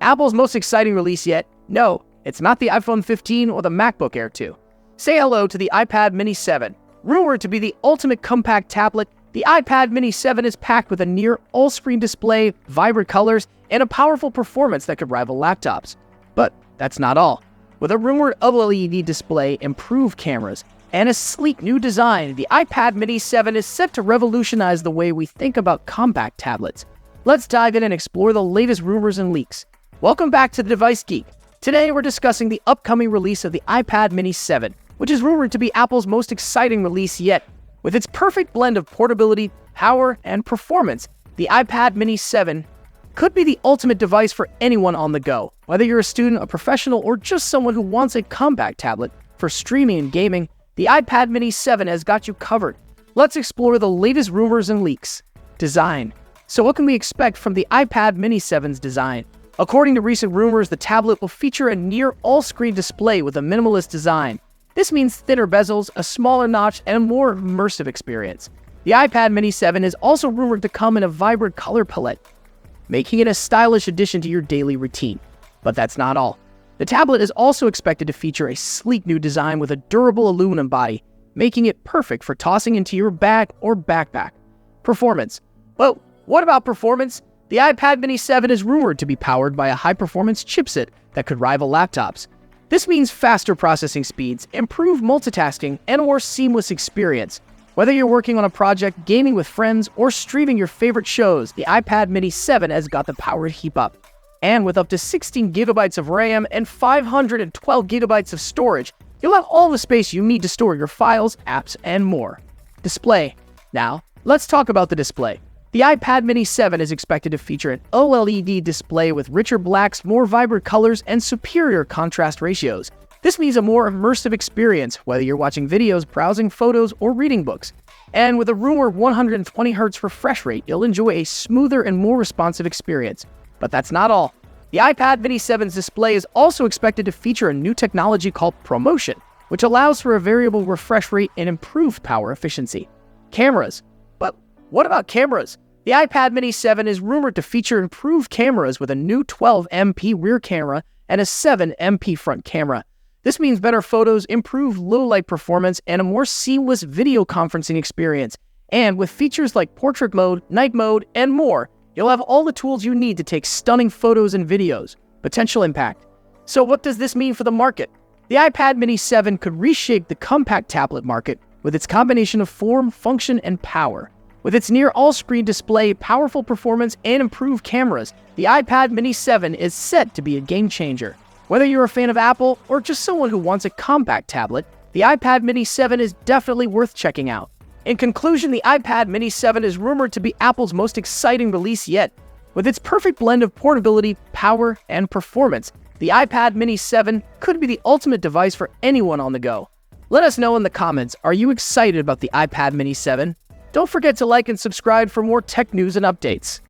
Apple's most exciting release yet? No, it's not the iPhone 15 or the MacBook Air 2. Say hello to the iPad mini 7. Rumored to be the ultimate compact tablet, the iPad mini 7 is packed with a near all-screen display, vibrant colors, and a powerful performance that could rival laptops. But that's not all. With a rumored OLED display, improved cameras, and a sleek new design, the iPad mini 7 is set to revolutionize the way we think about compact tablets. Let's dive in and explore the latest rumors and leaks. Welcome back to the Device Geek. Today we're discussing the upcoming release of the iPad mini 7, which is rumored to be Apple's most exciting release yet. With its perfect blend of portability, power, and performance, the iPad mini 7 could be the ultimate device for anyone on the go. Whether you're a student, a professional, or just someone who wants a compact tablet for streaming and gaming, the iPad mini 7 has got you covered. Let's explore the latest rumors and leaks. Design. So what can we expect from the iPad mini 7's design? According to recent rumors, the tablet will feature a near all-screen display with a minimalist design. This means thinner bezels, a smaller notch, and a more immersive experience. The iPad mini 7 is also rumored to come in a vibrant color palette, making it a stylish addition to your daily routine. But that's not all. The tablet is also expected to feature a sleek new design with a durable aluminum body, making it perfect for tossing into your bag or backpack. Performance. Well, what about performance? The iPad mini 7 is rumored to be powered by a high-performance chipset that could rival laptops. This means faster processing speeds, improved multitasking, and a more seamless experience. Whether you're working on a project, gaming with friends, or streaming your favorite shows, the iPad mini 7 has got the power to keep up. And with up to 16 gigabytes of RAM and 512 gigabytes of storage, you'll have all the space you need to store your files, apps, and more. Display. Now, let's talk about the display. The iPad mini 7 is expected to feature an OLED display with richer blacks, more vibrant colors, and superior contrast ratios. This means a more immersive experience, whether you're watching videos, browsing photos, or reading books. And with a rumored 120Hz refresh rate, you'll enjoy a smoother and more responsive experience. But that's not all. The iPad mini 7's display is also expected to feature a new technology called ProMotion, which allows for a variable refresh rate and improved power efficiency. Cameras. But what about cameras? The iPad mini 7 is rumored to feature improved cameras with a new 12MP rear camera and a 7MP front camera. This means better photos, improved low-light performance, and a more seamless video conferencing experience. And with features like portrait mode, night mode, and more, you'll have all the tools you need to take stunning photos and videos. Potential impact. So what does this mean for the market? The iPad mini 7 could reshape the compact tablet market with its combination of form, function, and power. With its near all-screen display, powerful performance, and improved cameras, the iPad mini 7 is set to be a game-changer. Whether you're a fan of Apple or just someone who wants a compact tablet, the iPad mini 7 is definitely worth checking out. In conclusion, the iPad mini 7 is rumored to be Apple's most exciting release yet. With its perfect blend of portability, power, and performance, the iPad mini 7 could be the ultimate device for anyone on the go. Let us know in the comments, are you excited about the iPad mini 7? Don't forget to like and subscribe for more tech news and updates.